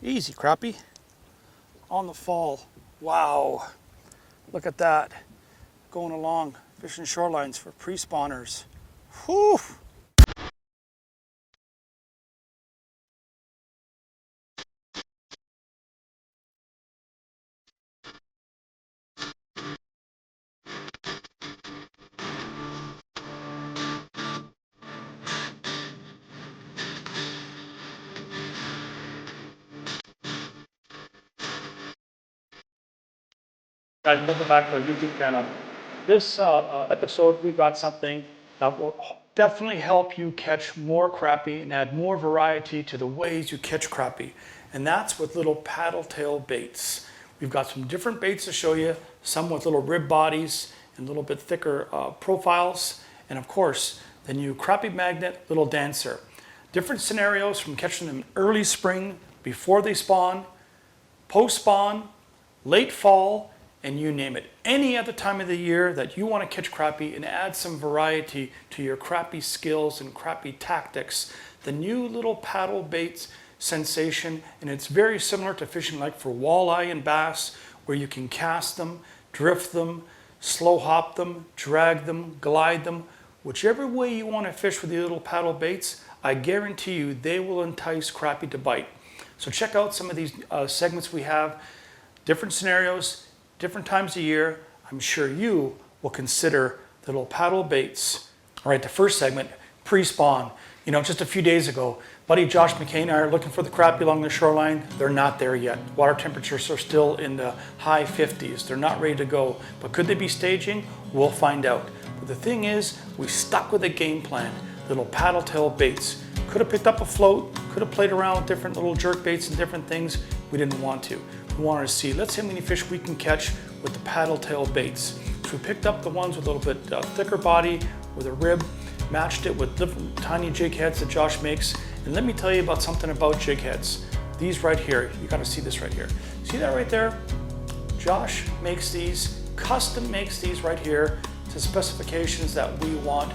Easy, crappie. On the fall. Wow. Look at that. Going along, fishing shorelines for pre-spawners. Whew. Guys, welcome back to our YouTube channel. This episode, we've got something that will definitely help you catch more crappie and add more variety to the ways you catch crappie. And that's with little paddle tail baits. We've got some different baits to show you, some with little rib bodies and a little bit thicker profiles. And of course, the new Crappie Magnet Little Dancer. Different scenarios from catching them early spring, before they spawn, post-spawn, late fall, and you name it. Any other time of the year that you want to catch crappie and add some variety to your crappie skills and crappie tactics, the new little paddle baits sensation, and it's very similar to fishing like for walleye and bass, where you can cast them, drift them, slow hop them, drag them, glide them. Whichever way you want to fish with the little paddle baits, I guarantee you they will entice crappie to bite. So check out some of these segments we have, different scenarios, different times of year. I'm sure you will consider the little paddle baits. All right, the first segment, pre-spawn. You know, just a few days ago, buddy Josh McCain and I are looking for the crappie along the shoreline. They're not there yet. Water temperatures are still in the high 50s. They're not ready to go. But could they be staging? We'll find out. But the thing is, we stuck with a game plan. Little paddle tail baits. Could have picked up a float, could have played around with different little jerk baits and different things. We didn't want to. We wanted to see, let's see how many fish we can catch with the paddle tail baits. So we picked up the ones with a little bit thicker body with a rib, matched it with different tiny jig heads that Josh makes. And let me tell you about something about jig heads. These right here, you gotta see this right here. See that right there? Josh makes these, custom makes these right here to specifications that we want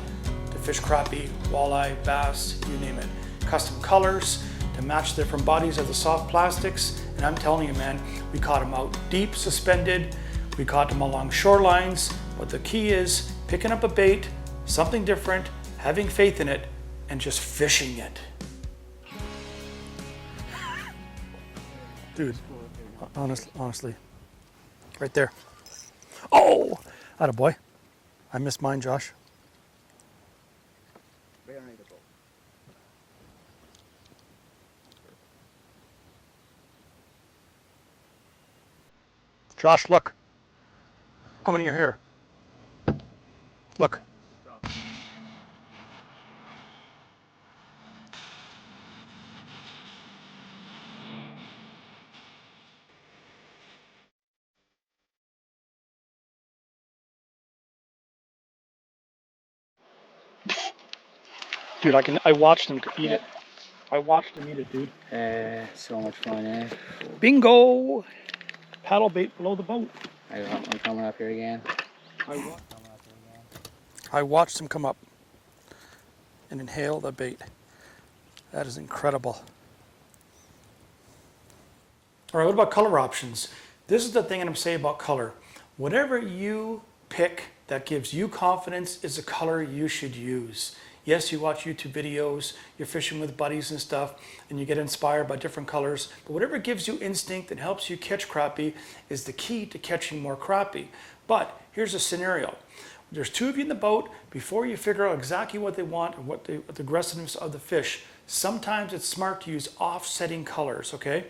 to fish crappie, walleye, bass, you name it. Custom colors to match the different bodies of the soft plastics. And I'm telling you, man, we caught them out deep, suspended. We caught them along shorelines. But the key is picking up a bait, something different, having faith in it, and just fishing it. Dude, honestly, right there. Oh, attaboy. I missed mine, Josh. Josh, look. How many are here? Look. Dude, I watched them eat it. I watched them eat it, dude. So much fun, eh? Bingo! Paddle bait below the boat. I got one coming up here again. I watched them come up and inhale the bait. That is incredible. All right, what about color options? This is the thing I'm saying about color. Whatever you pick that gives you confidence is a color you should use. Yes, you watch YouTube videos, you're fishing with buddies and stuff, and you get inspired by different colors, but whatever gives you instinct and helps you catch crappie is the key to catching more crappie. But here's a scenario. There's two of you in the boat. Before you figure out exactly what they want and what the aggressiveness of the fish, sometimes it's smart to use offsetting colors, okay?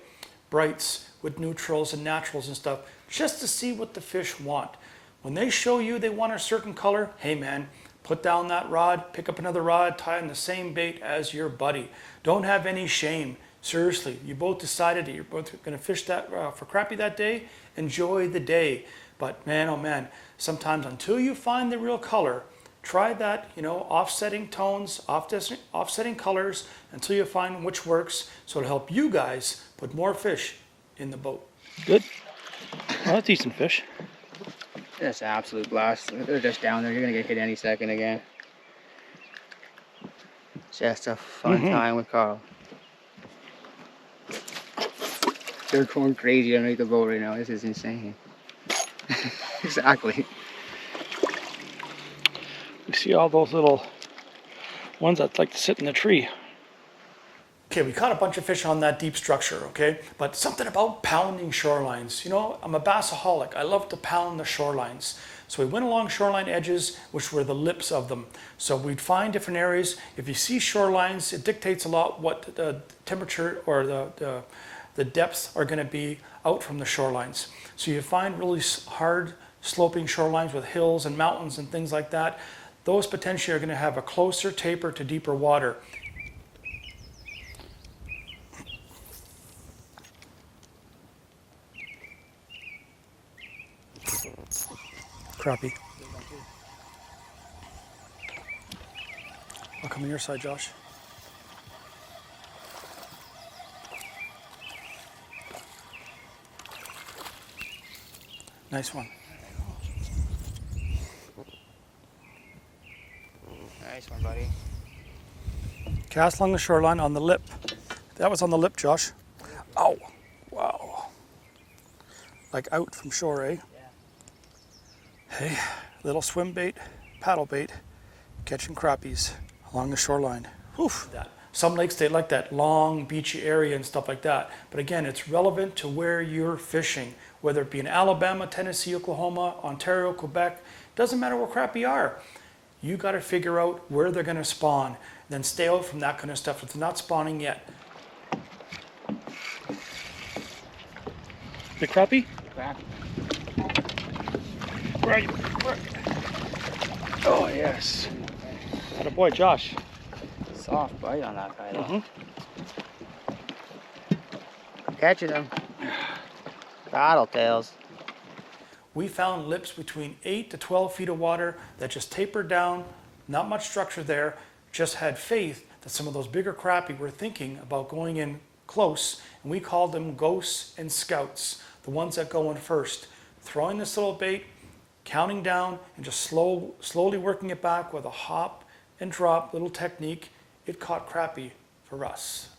Brights with neutrals and naturals and stuff, just to see what the fish want. When they show you they want a certain color, hey man, put down that rod, pick up another rod, tie on the same bait as your buddy. Don't have any shame. Seriously, you both decided that you're both going to fish that for crappie that day. Enjoy the day. But man, oh man, sometimes until you find the real color, try that, you know, offsetting tones, offsetting colors until you find which works. So it'll help you guys put more fish in the boat. Good. Well, that's decent fish. Just an absolute blast. They're just down there. You're going to get hit any second again. Just a fun time with Carl. They're going crazy underneath the boat right now. This is insane. Exactly. You see all those little ones that like to sit in the tree. Okay, we caught a bunch of fish on that deep structure, okay? But something about pounding shorelines. You know, I'm a bassaholic. I love to pound the shorelines. So we went along shoreline edges, which were the lips of them. So we'd find different areas. If you see shorelines, it dictates a lot what the temperature or the depths are going to be out from the shorelines. So you find really hard sloping shorelines with hills and mountains and things like that. Those potentially are going to have a closer taper to deeper water. Crappie. I'll come on your side, Josh. Nice one. Nice one, buddy. Cast along the shoreline on the lip. That was on the lip, Josh. Oh, wow. Like out from shore, eh? Hey, little swim bait, paddle bait, catching crappies along the shoreline. Whew. Some lakes, they like that long beachy area and stuff like that. But again, it's relevant to where you're fishing, whether it be in Alabama, Tennessee, Oklahoma, Ontario, Quebec. Doesn't matter where crappie are. You got to figure out where they're going to spawn. Then stay out from that kind of stuff if they're not spawning yet. The crappie? Crappie. Where are you? Oh, yes. Atta boy, Josh. Soft bite on that guy, though. Mm-hmm. Catching them. Battle tails. We found lips between 8 to 12 feet of water that just tapered down, not much structure there, just had faith that some of those bigger crappie were thinking about going in close, and we called them ghosts and scouts, the ones that go in first, throwing this little bait, counting down, and just slowly working it back with a hop and drop little technique. It caught crappie for us.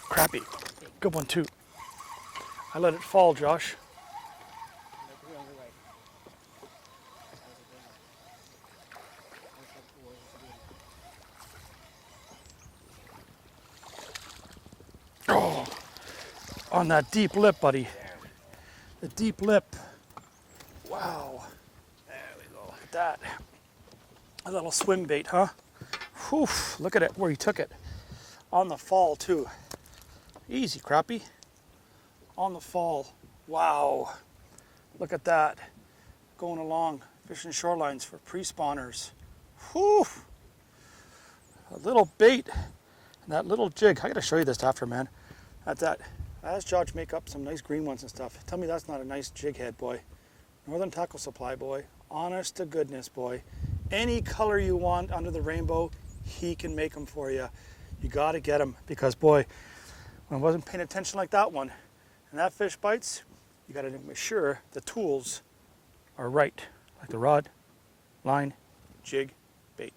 Crappie, good one too. I let it fall, Josh. Oh, on that deep lip, buddy. The deep lip. Wow. There we go. Look at that. A little swim bait, huh? Whew, look at it, where he took it. On the fall, too. Easy, crappie. On the fall. Wow. Look at that. Going along, fishing shorelines for pre-spawners. Whew. A little bait and that little jig. I gotta show you this after, man. That's that. I asked George to make up some nice green ones and stuff. Tell me that's not a nice jig head, boy. Northern Tackle Supply, boy. Honest to goodness, boy. Any color you want under the rainbow, he can make them for you. You gotta get them because, boy, when I wasn't paying attention like that one, and that fish bites, you gotta make sure the tools are right. Like the rod, line, jig, bait.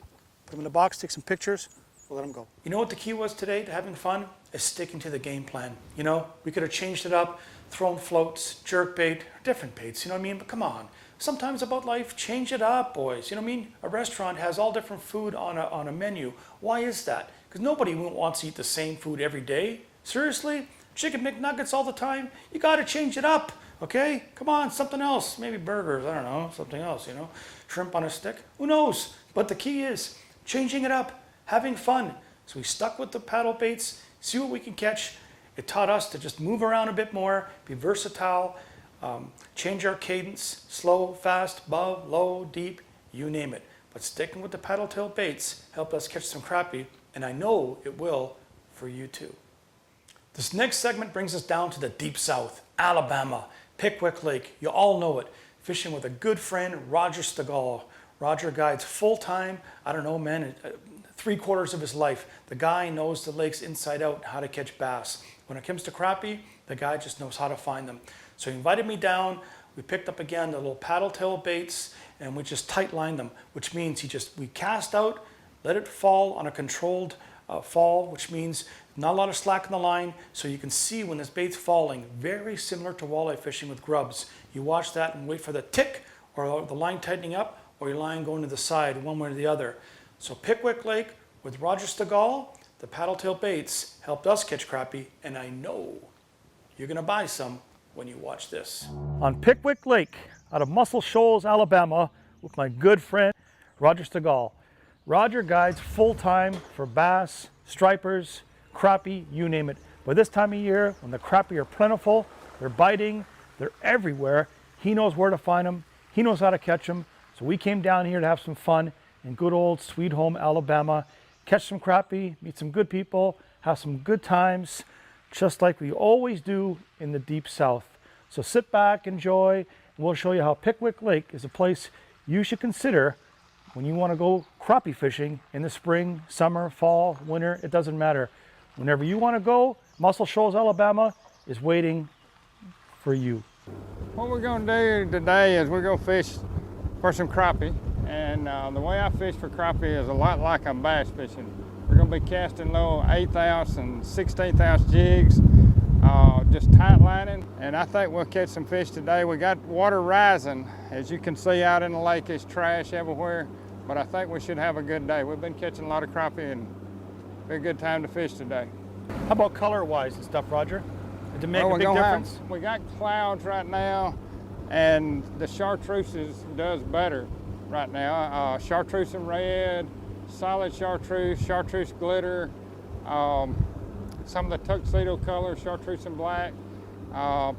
Put them in the box, take some pictures, we'll let them go. You know what the key was today to having fun? Is sticking to the game plan. You know, we could have changed it up, thrown floats, jerk bait, different baits, you know what I mean? But come on, sometimes about life, change it up, boys. You know what I mean? A restaurant has all different food on a menu. Why is that? Because nobody wants to eat the same food every day. Seriously? Chicken McNuggets all the time? You got to change it up, okay? Come on, something else. Maybe burgers, I don't know, something else, you know? Shrimp on a stick, who knows? But the key is changing it up, having fun. So we stuck with the paddle baits, see what we can catch. It taught us to just move around a bit more, be versatile, change our cadence, slow, fast, above, low, deep, you name it. But sticking with the paddle tail baits helped us catch some crappie, and I know it will for you too. This next segment brings us down to the deep south, Alabama, Pickwick Lake. You all know it. Fishing with a good friend, Roger Stegall. Roger guides full-time, I don't know, man, 3/4 of his life. The guy knows the lakes inside out and how to catch bass. When it comes to crappie, the guy just knows how to find them. So he invited me down. We picked up again the little paddle tail baits and we just tight lined them, which means we cast out, let it fall on a controlled fall, which means Not a lot of slack in the line, so you can see when this bait's falling. Very similar to walleye fishing with grubs. You watch that and wait for the tick, or the line tightening up, or your line going to the side, one way or the other. So Pickwick Lake with Roger Stegall, the paddle-tail baits helped us catch crappie, and I know you're gonna buy some when you watch this. On Pickwick Lake, out of Muscle Shoals, Alabama, with my good friend, Roger Stegall. Roger guides full-time for bass, stripers, crappie, you name it. But this time of year, when the crappie are plentiful, they're biting, they're everywhere, he knows where to find them, he knows how to catch them. So we came down here to have some fun in good old Sweet Home, Alabama, catch some crappie, meet some good people, have some good times, just like we always do in the Deep South. So sit back, enjoy, and we'll show you how Pickwick Lake is a place you should consider when you want to go crappie fishing in the spring, summer, fall, winter, it doesn't matter. Whenever you want to go, Muscle Shoals, Alabama is waiting for you. What we're going to do today is we're going to fish for some crappie. And the way I fish for crappie is a lot like I'm bass fishing. We're going to be casting little 1/8 ounce and 1/16 ounce jigs, just tight lining. And I think we'll catch some fish today. We got water rising. As you can see out in the lake, there's trash everywhere. But I think we should have a good day. We've been catching a lot of crappie and it'll be a good time to fish today. How about color-wise and stuff, Roger? Did it make a Well, big difference? we got clouds right now, and the chartreuse does better right now. Chartreuse and red, solid chartreuse glitter, some of the tuxedo colors, chartreuse and black,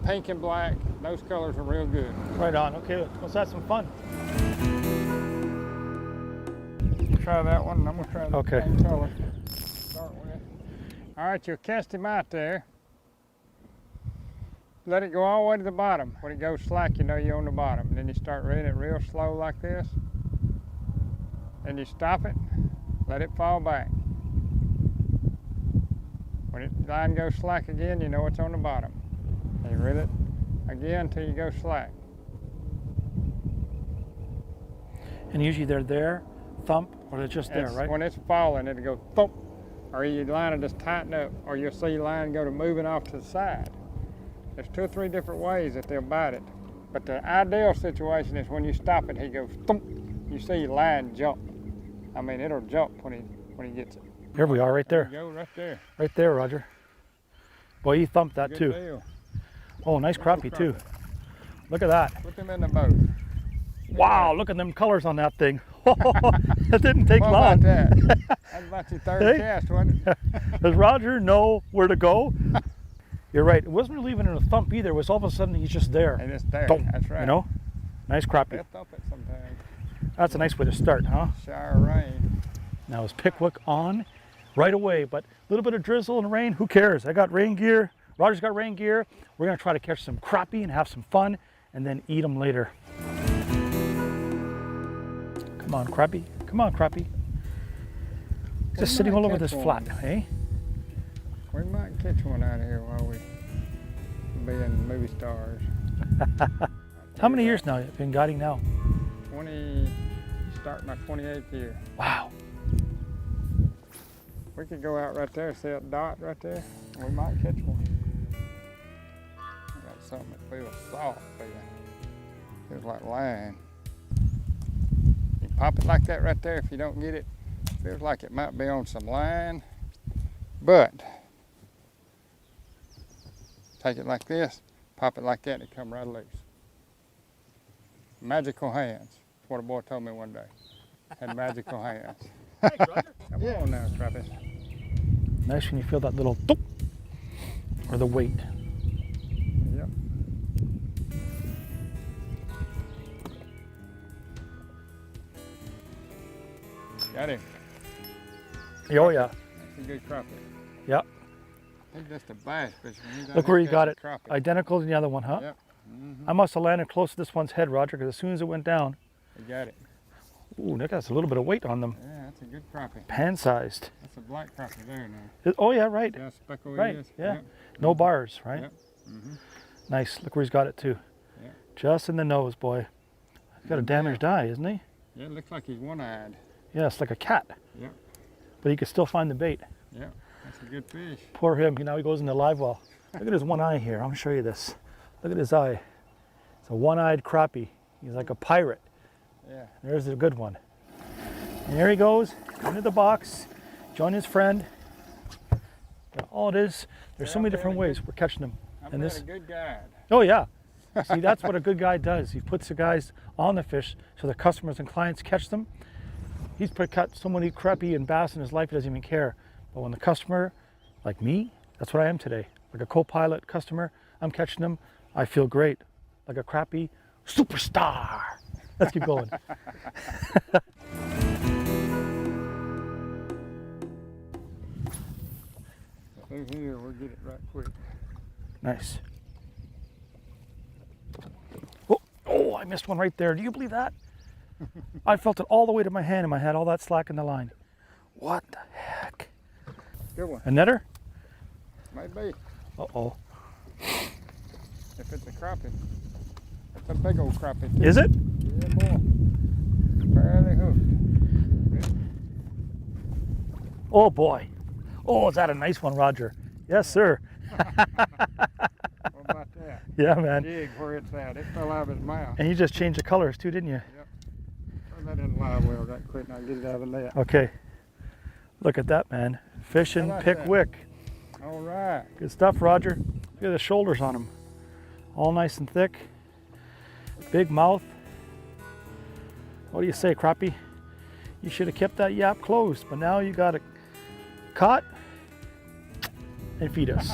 pink and black. Those colors are real good. Right on. Okay, let's have some fun. Try that one, and I'm gonna try the Okay. same color. Start with. All right, you'll cast him out there. Let it go all the way to the bottom. When it goes slack, you know you're on the bottom. And then you start reading it real slow like this. Then you stop it, let it fall back. When the line goes slack again, you know it's on the bottom. And you reel it again until you go slack. And usually they're there, thump, or they're just there, right? When it's falling, it'll go thump, or your line will just tighten up, or you'll see your line go to moving off to the side. There's 2 or 3 different ways that they'll bite it. But the ideal situation is when you stop it, he goes thump. You see your line jump. I mean, it'll jump when he gets it. Here we are, right there. There you go, right there. Right there, Roger. Boy, you thumped that Good too. deal. Oh, nice crappie too. Look at that. Put them in the boat. Wow, look at them colors on that thing. That didn't take What long. about that? That's about your third Hey? cast, wasn't it? Does Roger know where to go? You're right. It wasn't really even a thump either. It was all of a sudden he's just there. And it's there. Thump, That's right. You know? Nice crappie. They'll thump it sometimes. That's a nice way to start, huh? Shower rain. Now is Pickwick on right away, but a little bit of drizzle and rain, who cares? I got rain gear. Roger's got rain gear. We're gonna try to catch some crappie and have some fun and then eat them later. Come on, crappie. Come on, crappie. Just sitting all over this flat, eh? We might catch one out of here while we being movie stars. How many years now have you been guiding now? Starting my 28th year. Wow. We could go out right there, see that dot right there? We might catch one. I got something that feels soft, feels like line. You pop it like that right there if you don't get it. Feels like it might be on some line, but take it like this, pop it like that, and it come right loose. Magical hands. That's what a boy told me one day. Had magical hands. Thanks, Roger. Come on now, crappie. Nice when you feel that little thump or the weight. Yep. Got him. Oh yeah. That's a good crappie. Yep. I think that's the bass, but Look where you got it. Crappie. Identical to the other one, huh? Yep. I must have landed close to this one's head, Roger, because as soon as it went down, You got it. ooh, look, that's a little bit of weight on them. Yeah, that's a good crappie. Pan-sized. That's a black crappie there now. Oh yeah, right. See how speckled Right, it is? yeah. Yep. No bars, right? Yep. Mm-hmm. Nice. Look where he's got it too. Yep. Just in the nose, boy. He's got a damaged eye, isn't he? Yeah, it looks like he's one-eyed. Yeah, it's like a cat. Yep. But he can still find the bait. Yep. That's a good fish. Poor him. Now he goes into live well. Look at his one eye here. I'm gonna show you this. Look at his eye. It's a one-eyed crappie. He's like a pirate. Yeah. There's a good one. And there he goes into the box. Join his friend. But all it is, there's so many different ways we're catching them. I'm a good guide. Oh yeah. See, that's what a good guy does. He puts the guys on the fish so the customers and clients catch them. He's caught so many crappie and bass in his life he doesn't even care. But when the customer, like me, that's what I am today. Like a co-pilot customer, I'm catching them. I feel great. Like a crappie superstar. Let's keep going. Through here, we'll get it right quick. Nice. Oh, I missed one right there. Do you believe that? I felt it all the way to my hand and I had all that slack in the line. What the heck? Good one. A netter? Might be. Uh-oh. If it's a crappie. It's a big old crappie too. Is it? Yeah, boy. Barely hooked. Oh boy. Oh, is that a nice one, Roger? Yes, sir. What about that? Yeah, man. Jig where it's at. It fell out of his mouth. And you just changed the colors too, didn't you? Yep. Throw that in live well right quick and I'll get it out of the net. Okay. Look at that, man. Fishing like Pickwick. All right. Good stuff, Roger. Look at the shoulders on him. All nice and thick. Big mouth. What do you say, crappie? You should have kept that yap closed, but now you got it caught and feed us.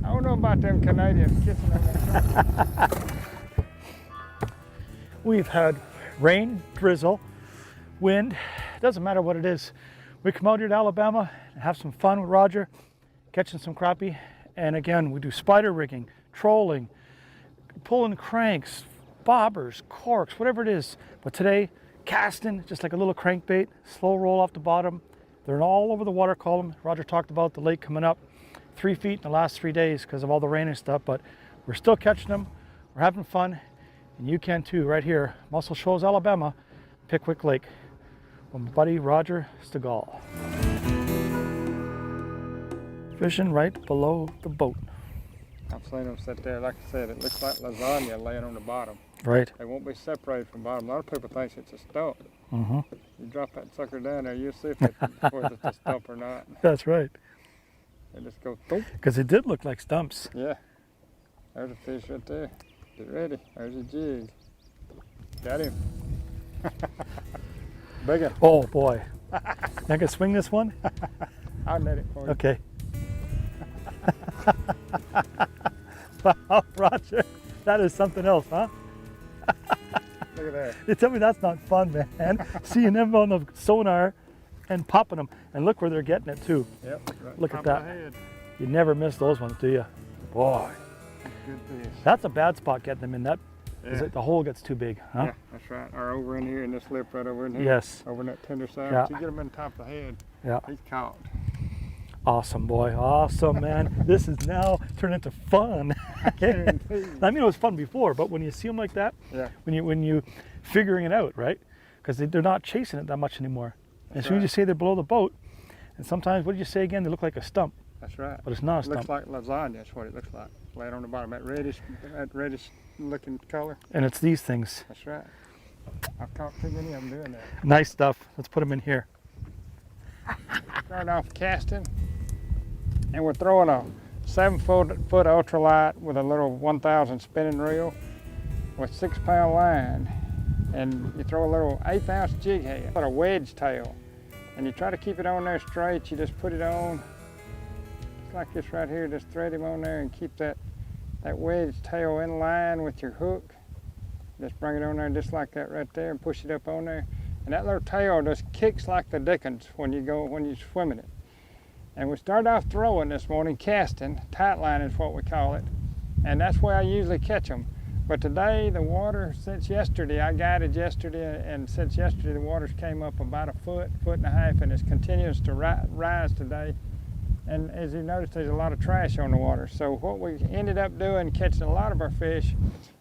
I don't know about them Canadians kissing on their toes. We've had rain, drizzle, wind. Doesn't matter what it is. We come out here to Alabama and have some fun with Roger, catching some crappie. And again, we do spider rigging, trolling, pulling cranks, bobbers, corks, whatever it is. But today, casting, just like a little crankbait, slow roll off the bottom. They're all over the water column. Roger talked about the lake coming up 3 feet in the last 3 days because of all the rain and stuff, but we're still catching them. We're having fun, and you can too, right here, Muscle Shoals, Alabama, Pickwick Lake, with my buddy Roger Stegall. Fishing right below the boat. I've seen them sit there, like I said, it looks like lasagna laying on the bottom. Right. They won't be separated from the bottom. A lot of people think it's a stump. Mm-hmm. You drop that sucker down there, you'll see if it's a stump or not. That's right. They just go thump. Because it did look like stumps. Yeah. There's a fish right there. Get ready. There's a jig. Got him. Big one. Oh boy. I can swing this one? I'll net it for you. Okay. Wow, Roger, that is something else, huh? Look at that. You tell me that's not fun, man. Seeing them on the sonar and popping them, and look where they're getting it too. Yep. Right Look at top that. of the head. You never miss those ones, do you? Boy, Good fish. that's a bad spot getting them in. That is Yeah. it, the hole gets too big, huh? Yeah, that's right. Or over in here, and this lip right over in here. Yes. Over in that tender side. Yeah. But you get him in top of the head. Yeah. He's caught. Awesome, boy. Awesome, man. This is now turned into fun. I mean, it was fun before, but when you see them like that, Yeah. when you figuring it out, right? Because they're not chasing it that much anymore. And as soon as you right. say they're below the boat, and sometimes, what did you say again? They look like a stump, That's right. but it's not a It stump. looks like lasagna. That's what it looks like. Laying on the bottom, that reddish looking color. And it's these things. That's right. I've caught too many of them doing that. Nice stuff. Let's put them in here. Start off casting, and we're throwing a 7-foot ultralight with a little 1000 spinning reel with 6-pound line, and you throw a little 1/8 ounce jig head, a wedge tail, and you try to keep it on there straight. You just put it on just like this right here. Just thread him on there and keep that wedge tail in line with your hook. Just bring it on there just like that right there and push it up on there. And that little tail just kicks like the dickens when you're swimming it. And we started off throwing this morning, casting, tight line is what we call it. And that's where I usually catch them. But today the water, since yesterday, I guided yesterday, and since yesterday the waters came up about a foot and a half, and it continues to rise today. And as you notice, there's a lot of trash on the water. So what we ended up doing, catching a lot of our fish,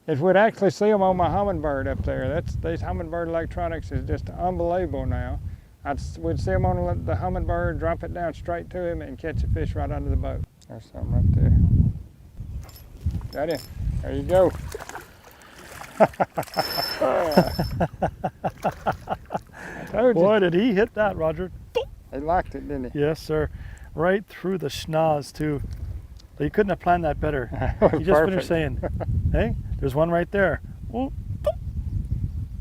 is we'd actually see them on my hummingbird up there. These hummingbird electronics is just unbelievable now. We'd see him on the hummingbird, drop it down straight to him, and catch a fish right under the boat. There's something right there. Got him. There you go. I told you. Boy, did he hit that, Roger. He liked it, didn't he? Yes, sir. Right through the schnoz, too. You couldn't have planned that better. You just Perfect. finished saying, hey, there's one right there. Ooh,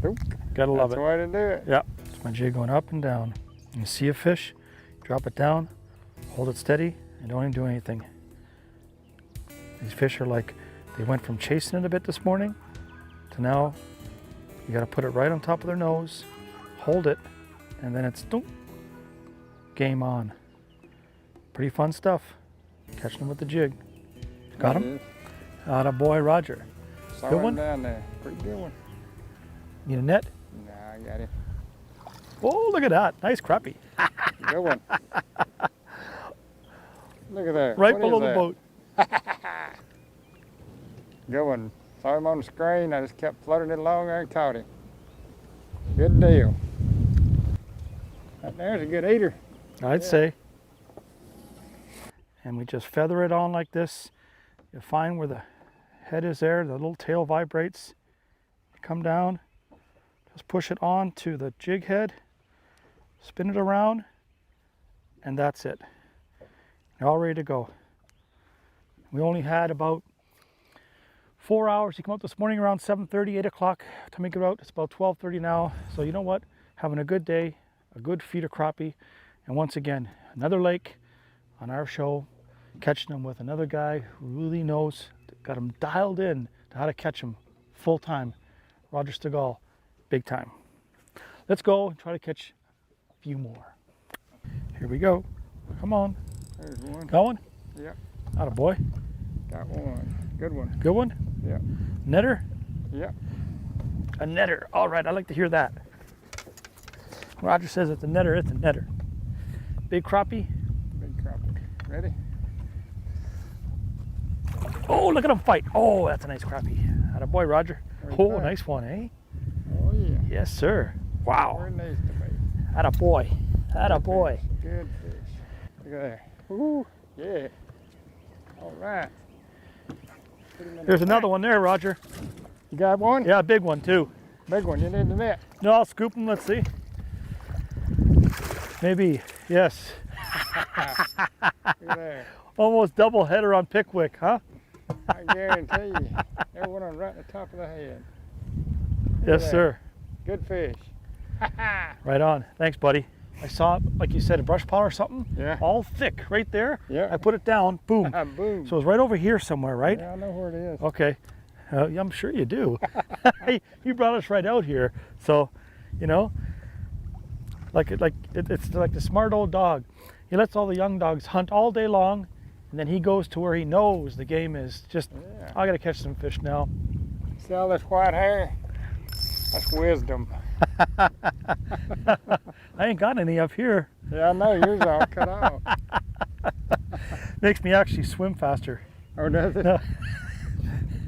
Oop. gotta love That's it. the way to do it. Yeah, it's my jig going up and down. You see a fish, drop it down, hold it steady, and don't even do anything. These fish are like, they went from chasing it a bit this morning to now you gotta put it right on top of their nose, hold it, and then it's doop, game on. Pretty fun stuff. Catching them with the jig. Got him? Atta boy, Roger. Saw Good him one? down there. Pretty good one. Need a net? Nah, I got him. Oh, look at that. Nice crappie. Good one. Look at that. Right What below is the that? boat. Good one. Saw him on the screen. I just kept floating it along there and caught him. Good deal. That there's a good eater. I'd say. And we just feather it on like this. You find where the head is there, the little tail vibrates. Come down, just push it on to the jig head, spin it around, and that's it. You're all ready to go. We only had about 4 hours. You come out this morning around 7:30, 8 o'clock. Time we get out, it's about 12:30 now. So you know what? Having a good day, a good feed of crappie. And once again, another lake on our show, catching them with another guy who really knows, got him dialed in to how to catch them full time. Roger Stegall, big time. Let's go and try to catch a few more. Here we go. Come on. There's one. Going? Yep. Atta boy. Got one. Good one. Good one? Yep. Netter? Yep. A netter. All right, I like to hear that. Roger says it's a netter, it's a netter. Big crappie. Big crappie. Ready? Oh, look at him fight. Oh, that's a nice crappie. Atta boy, Roger. Where's Oh, that? nice one, eh? Oh yeah. Yes, sir. Wow. Where it needs to be. Atta boy. Atta boy. Good fish. Look at there. Ooh, yeah. All right. Put him in There's the another net. one there, Roger. You got one? Yeah, a big one too. Big one. You need the net. No, I'll scoop them. Let's see. Maybe. Yes. Look at there. Almost double header on Pickwick, huh? I guarantee you. There's one on right at the top of the head. Look Yes, at sir. that. Good fish. Right on. Thanks, buddy. I saw it, like you said, a brush pile or something. Yeah. All thick right there. Yeah. I put it down. Boom. Boom. So it's right over here somewhere, right? Yeah, I know where it is. Okay. Yeah, I'm sure you do. Hey, you brought us right out here. So, you know, it's like the smart old dog. He lets all the young dogs hunt all day long, and then he goes to where he knows the game is. Just, Yeah. I got to catch some fish now. See all this white hair? That's wisdom. I ain't got any up here. Yeah, I know. Yours all cut off. Makes me actually swim faster. Oh, does it? No.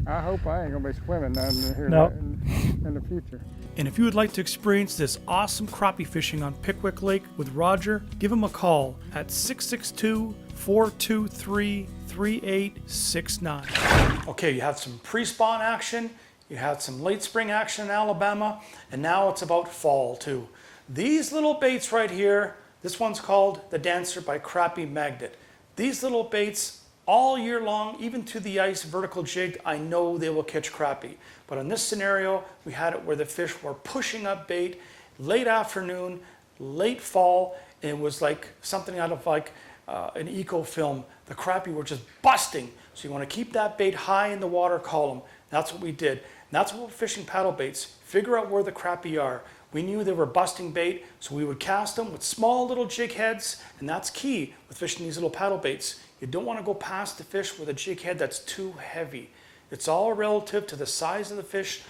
I hope I ain't going to be swimming down here No. in the future. And if you would like to experience this awesome crappie fishing on Pickwick Lake with Roger, give him a call at 662-423-3869. Okay, you had some pre-spawn action, you had some late spring action in Alabama, and now it's about fall too. These little baits right here, this one's called the Dancer by Crappie Magnet. These little baits all year long, even to the ice, vertical jigged, I know they will catch crappie. But in this scenario, we had it where the fish were pushing up bait, late afternoon, late fall, and it was like something out of like an eco film. The crappie were just busting. So you want to keep that bait high in the water column. That's what we did. And that's what we're fishing paddle baits. Figure out where the crappie are. We knew they were busting bait, so we would cast them with small little jig heads, and that's key with fishing these little paddle baits. You don't want to go past the fish with a jig head that's too heavy. It's all relative to the size of the fish,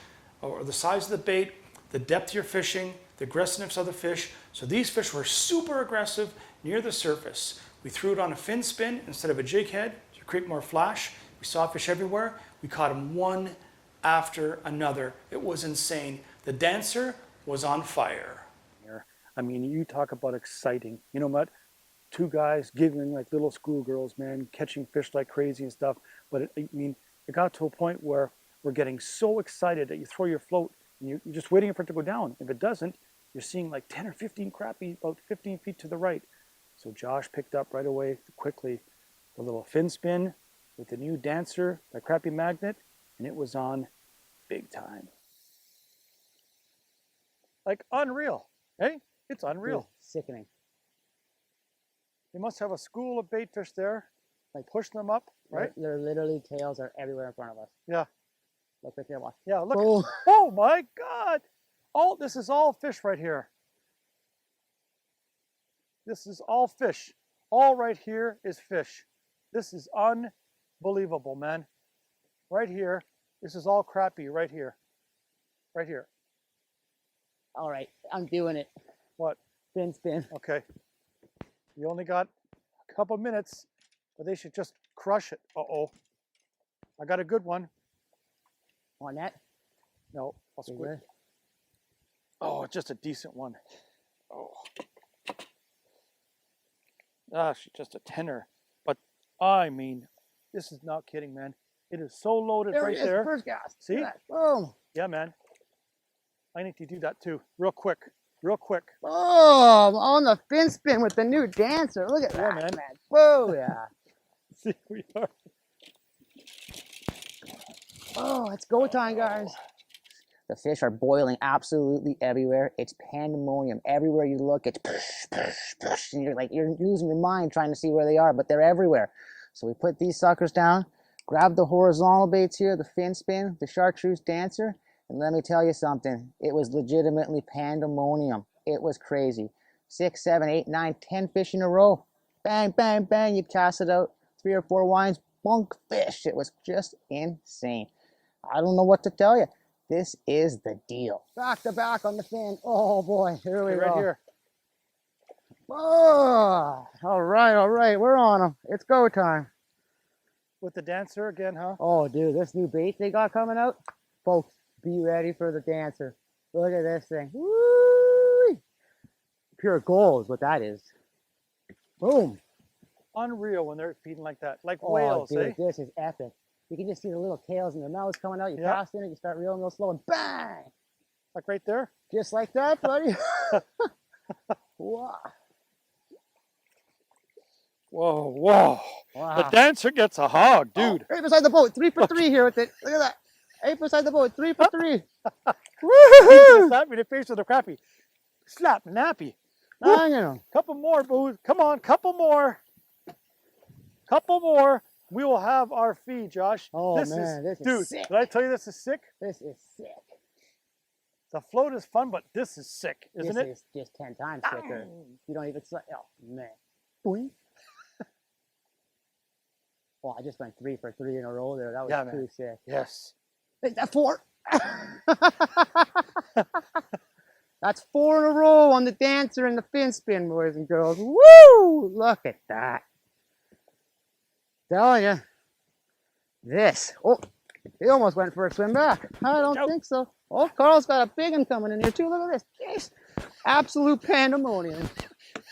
or the size of the bait, the depth you're fishing, the aggressiveness of the fish. So these fish were super aggressive near the surface. We threw it on a fin spin instead of a jig head to create more flash. We saw fish everywhere. We caught them one after another. It was insane. The Dancer was on fire. I mean, you talk about exciting. You know what? Two guys giggling like little schoolgirls, man, catching fish like crazy and stuff. But I mean, it got to a point where we're getting so excited that you throw your float and you're just waiting for it to go down. If it doesn't, you're seeing like 10 or 15 crappie about 15 feet to the right. So Josh picked up right away, quickly, the little fin spin with the new Dancer by Crappie Magnet, and it was on big time. Like unreal, hey? It's unreal. Dude, sickening. They must have a school of bait fish there. Like push them up, right? They're literally, tails are everywhere in front of us. Yeah. Look right there, watch. Yeah, look. Oh, Oh my God. This is all fish right here. This is all fish. All right here is fish. This is unbelievable, man. Right here, this is all crappie right here. Right here. all right, I'm doing it. What? Fin spin. Okay. You only got a couple minutes, but they should just crush it. Uh-oh. I got a good one. On that. No, I'll You squid. good? Oh, just a decent one. Oh. Ah, she's just a tenor. But I mean, this is not kidding, man. It is so loaded There right it is, there. first cast. See? Look at that. Boom. Yeah, man. I need to do that too. Real quick. Real quick. Boom. On the fin spin with the new Dancer. Look at Yeah, that, man. Whoa, yeah. See, we are. Oh, it's go time, guys. The fish are boiling absolutely everywhere. It's pandemonium. Everywhere you look, it's push, push, push. And you're losing your mind trying to see where they are, but they're everywhere. So we put these suckers down, grab the horizontal baits here, the fin spin, the chartreuse Dancer, and let me tell you something. It was legitimately pandemonium. It was crazy. 6, 7, 8, 9, 10 fish in a row. Bang, bang, bang. You'd cast it out. 3 or 4 lines, bunk fish. It was just insane. I don't know what to tell you. This is the deal. Back to back on the fin. Oh boy, here we Right go. here. Oh, all right, we're on them. It's go time. With the Dancer again, huh? Oh, dude, this new bait they got coming out, folks, be ready for the Dancer. Look at this thing. Woo! Pure gold is what that is. Boom. Unreal when they're feeding like that. Like Oh, whales, dude, eh? this is epic. You can just see the little tails in their mouths coming out. You Yeah. cast in it, you start reeling real slow, and bang! Like right there. Just like that, buddy. Wow. Whoa, whoa. Wow. The Dancer gets a hog, dude. Oh, right beside the boat, 3 for 3 here with it. Look at that. 8 beside the boat, 3 for 3. Woohoo! Slap me in the face with a crappie. Slap nappy. Banging them. Couple more, booze. Come on, couple more. Couple more. We will have our feed, Josh. Oh, man, this is dude, sick. did I tell you this is sick? This is sick. The float is fun, but this is sick, isn't This it? is just 10 times sicker. You don't even, oh, man. Boing. Well, I just went 3 for 3 in a row there. That was Yeah, too man. sick. Yes. Is that 4? That's 4 in a row on the Dancer and the fin spin, boys and girls. Woo! Look at that. Tell ya. This. Oh, he almost went for a swim back. I don't Nope. think so. Oh, Carl's got a big one coming in here too. Look at this. Jeez. Absolute pandemonium.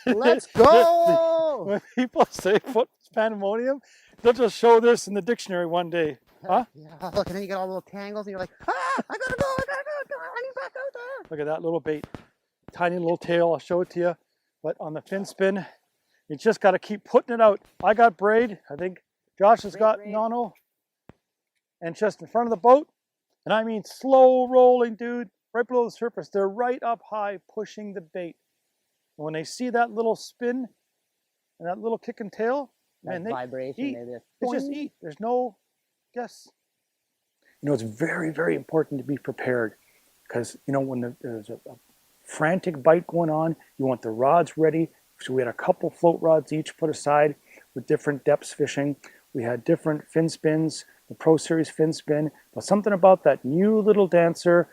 Let's go. When people say foot pandemonium, they'll just show this in the dictionary one day. Huh? Yeah, look, and then you get all the little tangles, and you're like, I gotta go, I need back out there. Look at that little bait. Tiny little tail, I'll show it to you. But on the fin spin, you just got to keep putting it out. I got braid. I think Josh has got Braid. nono. And just in front of the boat. And I mean slow rolling, dude. Right below the surface. They're right up high pushing the bait. And when they see that little spin and that little kick and tail, man, That they vibration, eat. they just, They just boing. eat. There's no guess. You know, it's very, very important to be prepared because, you know, when there's a frantic bite going on, you want the rods ready. So we had a couple float rods each put aside with different depths fishing. We had different fin spins, the Pro Series fin spin, but something about that new little Dancer,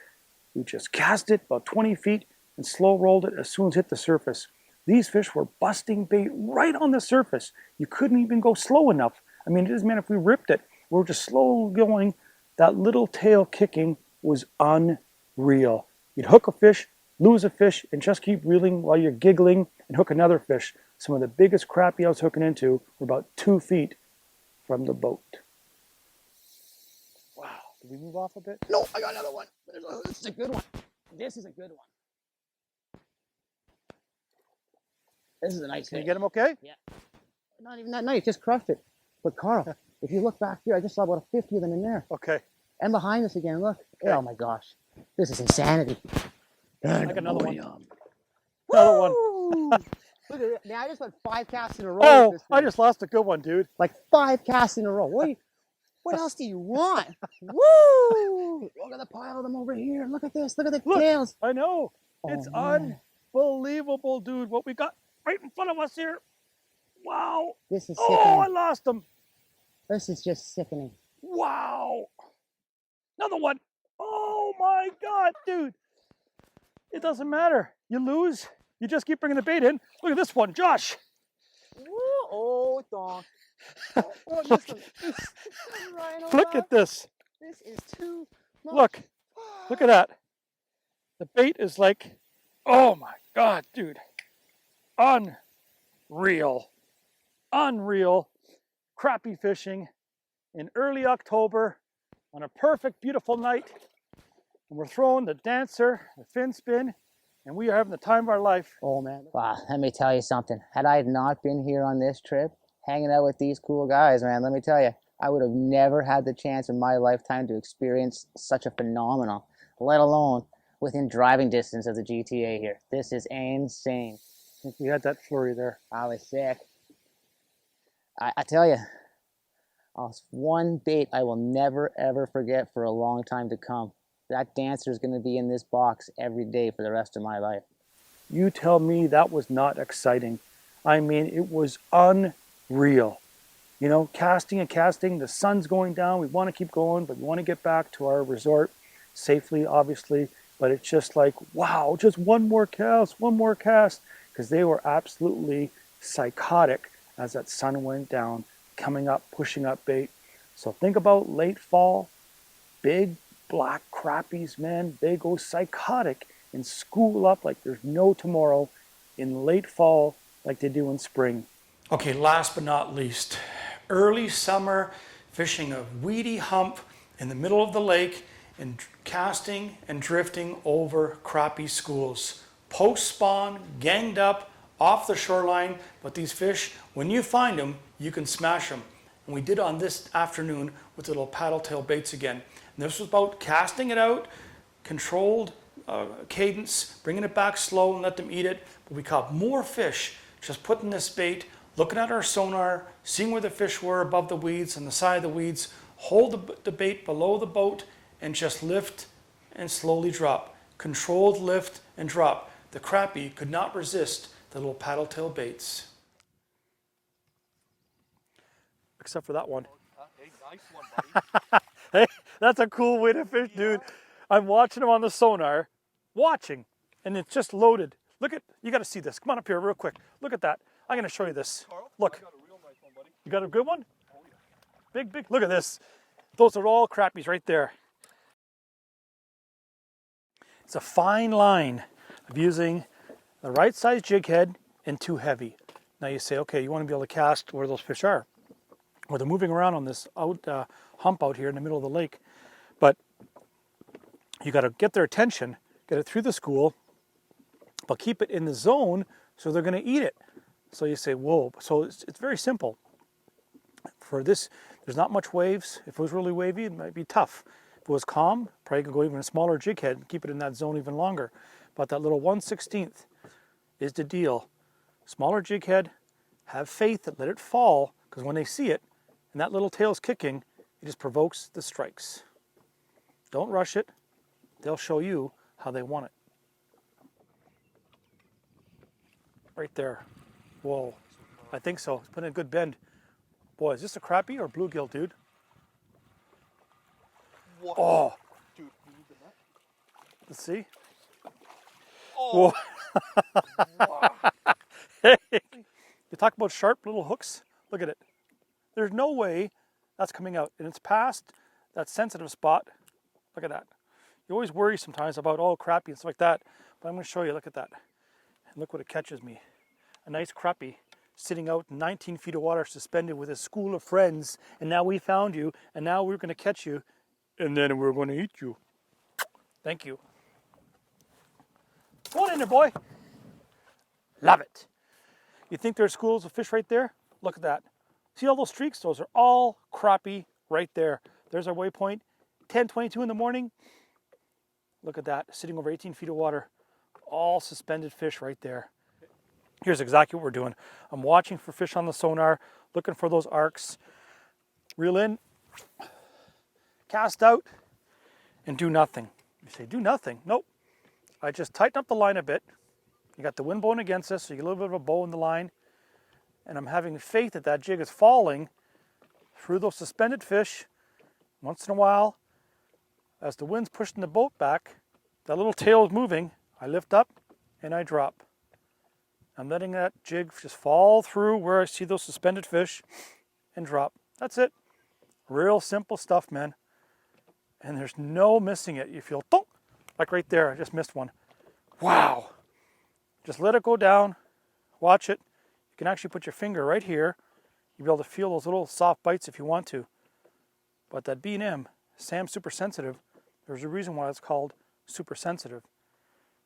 we just cast it about 20 feet and slow rolled it as soon as it hit the surface. These fish were busting bait right on the surface. You couldn't even go slow enough. I mean, it doesn't matter if we ripped it. We were just slow going. That little tail kicking was unreal. You'd hook a fish, lose a fish and just keep reeling while you're giggling and hook another fish. Some of the biggest crappie I was hooking into were about 2 feet from the boat. Wow, did we move off a bit? No, I got another one. This is a good one. This is a good one. This is a nice Can you fish. get him okay? Yeah. Not even that nice, just crushed it. But Carl, if you look back here, I just saw about 50 of them in there. Okay. And behind us again, look. Okay. Oh my gosh. This is insanity. I got another one. Another one. Look at it. Now I just went 5 casts in a row. Oh, with this I thing. just lost a good one, dude. Like 5 casts in a row. What else do you want? Woo! Look at the pile of them over here. Look at this. Look at the tails. I know. Oh, It's man. unbelievable, dude, what we got right in front of us here. Wow. This is Oh, I sickening. lost them. This is just sickening. Wow. Another one. Oh, my God, dude. It doesn't matter. You lose. You just keep bringing the bait in. Look at this one, Josh. Woo! Oh, donk. Oh, Look. Look at this. This is too much. Look at that. The bait is like, oh my God, dude. Unreal. Unreal. Crappie fishing in early October on a perfect, beautiful night. And we're throwing the dancer, the fin spin, and we are having the time of our life. Oh, man. Wow, let me tell you something. Had I not been here on this trip, hanging out with these cool guys, man, let me tell you, I would have never had the chance in my lifetime to experience such a phenomenon, let alone within driving distance of the GTA here. This is insane. I think we had that flurry there. I was sick. I tell you, one bait I will never, ever forget for a long time to come. That dancer is going to be in this box every day for the rest of my life. You tell me that was not exciting. I mean, it was unreal. You know, casting and casting, the sun's going down, we want to keep going, but we want to get back to our resort safely, obviously. But it's just like, wow, just one more cast, because they were absolutely psychotic as that sun went down, coming up, pushing up bait. So think about late fall, big black crappies, man, they go psychotic and school up like there's no tomorrow in late fall like they do in spring. Okay, last but not least, early summer fishing a weedy hump in the middle of the lake and casting and drifting over crappie schools. Post-spawn, ganged up, off the shoreline, but these fish, when you find them, you can smash them. And we did on this afternoon with the little paddle tail baits again. And this was about casting it out, controlled cadence, bringing it back slow and let them eat it. But we caught more fish just putting this bait, looking at our sonar, seeing where the fish were above the weeds, on the side of the weeds, hold the bait below the boat and just lift and slowly drop. Controlled lift and drop. The crappie could not resist the little paddle tail baits. Except for that one. Hey, nice one, buddy. Hey, that's a cool way to fish, dude. I'm watching him on the sonar, and it's just loaded. Look at, you got to see this. Come on up here real quick. Look at that. I'm going to show you this. Carl, Look. I got a real nice one, buddy. You got a good one? Oh, yeah. Big, big. Look at this. Those are all crappies right there. It's a fine line of using the right size jig head and too heavy. Now you say, okay, you want to be able to cast where those fish are. Well, they're moving around on this hump out here in the middle of the lake. But you got to get their attention, get it through the school, but keep it in the zone so they're going to eat it. So you say, whoa. So it's very simple. For this, there's not much waves. If it was really wavy, it might be tough. If it was calm, probably could go even a smaller jig head and keep it in that zone even longer. But that little 1/16 is the deal. Smaller jig head, have faith and let it fall, because when they see it and that little tail's kicking, it just provokes the strikes. Don't rush it. They'll show you how they want it. Right there. Whoa. I think so. It's putting a good bend. Boy, is this a crappie or bluegill, dude? What? Oh, Dude, you need the net? let's see. Oh, Whoa. Hey, you talk about sharp little hooks? Look at it. There's no way that's coming out. And it's past that sensitive spot. Look at that. You always worry sometimes about, oh, crappie and stuff like that. But I'm going to show you, look at that. And look what it catches me. A nice crappie sitting out in 19 feet of water suspended with a school of friends. And now we found you, and now we're going to catch you, and then we're going to eat you. Thank you. Go on in there, boy. Love it. You think there's schools of fish right there? Look at that. See all those streaks? Those are all crappie right there. There's our waypoint. 10:22 in the morning. Look at that, sitting over 18 feet of water. All suspended fish right there. Here's exactly what we're doing. I'm watching for fish on the sonar, looking for those arcs. Reel in, cast out, and do nothing. You say, do nothing? Nope. I just tighten up the line a bit. You got the wind blowing against us, so you get a little bit of a bow in the line. And I'm having faith that that jig is falling through those suspended fish. Once in a while, as the wind's pushing the boat back, that little tail is moving. I lift up and I drop. I'm letting that jig just fall through where I see those suspended fish and drop. That's it. Real simple stuff, man. And there's no missing it. You feel, thunk, like right there, I just missed one. Wow. Just let it go down. Watch it. You can actually put your finger right here. You'll be able to feel those little soft bites if you want to. But that B&M, Sam's super sensitive. There's a reason why it's called super sensitive.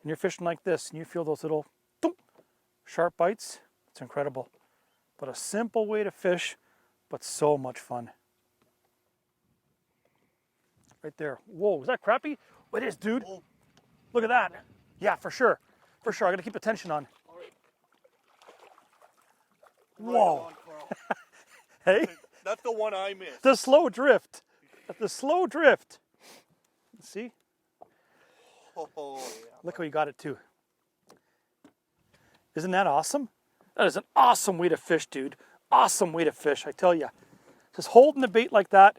And you're fishing like this and you feel those little thump, sharp bites. It's incredible. But a simple way to fish, but so much fun. Right there. Whoa, is that crappie? Oh, it is, dude. Look at that. Yeah, for sure. For sure. I got to keep the tension on. Whoa. Hey? That's the one I missed. The slow drift. The slow drift. See? Oh, yeah. Look how you got it too. Isn't that awesome? That is an awesome way to fish, dude. Awesome way to fish, I tell you. Just holding the bait like that.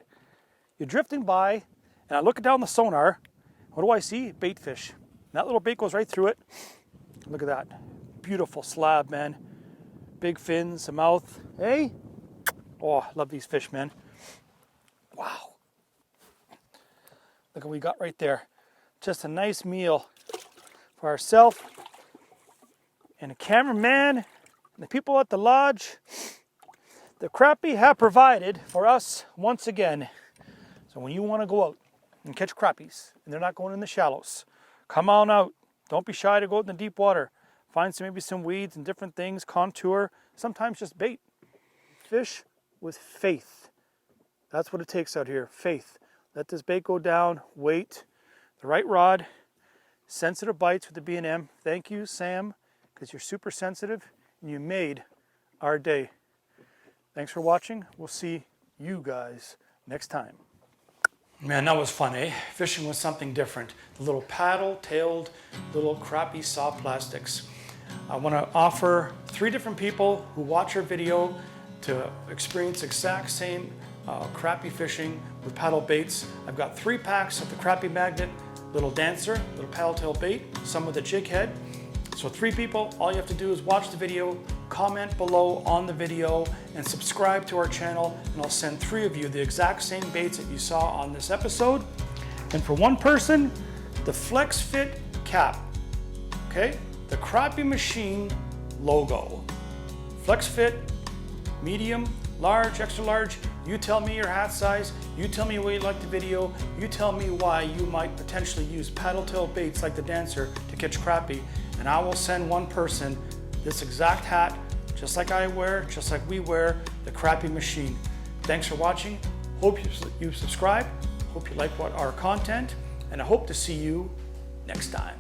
You're drifting by, and I look down the sonar. What do I see? Bait fish. And that little bait goes right through it. Look at that. Beautiful slab, man. Big fins, a mouth. Hey? Oh, I love these fish, man. Wow. Look what we got right there. Just a nice meal for ourselves and a cameraman and the people at the lodge. The crappie have provided for us once again. So when you want to go out and catch crappies and they're not going in the shallows, come on out. Don't be shy to go out in the deep water. Find maybe some weeds and different things, contour, sometimes just bait. Fish with faith. That's what it takes out here, faith. Let this bait go down, wait, the right rod, sensitive bites with the B&M. Thank you, Sam, because you're super sensitive and you made our day. Thanks for watching. We'll see you guys next time. Man, that was fun, eh? Fishing was something different. The little paddle-tailed, little crappie soft plastics. I want to offer 3 different people who watch our video to experience exact same crappie fishing with paddle baits. I've got 3 packs of the crappie magnet, little dancer, little paddle tail bait, some with a jig head. So 3 people, all you have to do is watch the video, comment below on the video, and subscribe to our channel, and I'll send 3 of you the exact same baits that you saw on this episode. And for 1 person, the Flex Fit cap, okay? The Crappie Machine logo. Flex Fit, medium, large, extra large. You tell me your hat size, you tell me why you like the video, you tell me why you might potentially use paddle tail baits like the dancer to catch crappie, and I will send 1 person this exact hat, just like I wear, just like we wear, the Crappie Machine. Thanks for watching. Hope you subscribe, hope you like our content, and I hope to see you next time.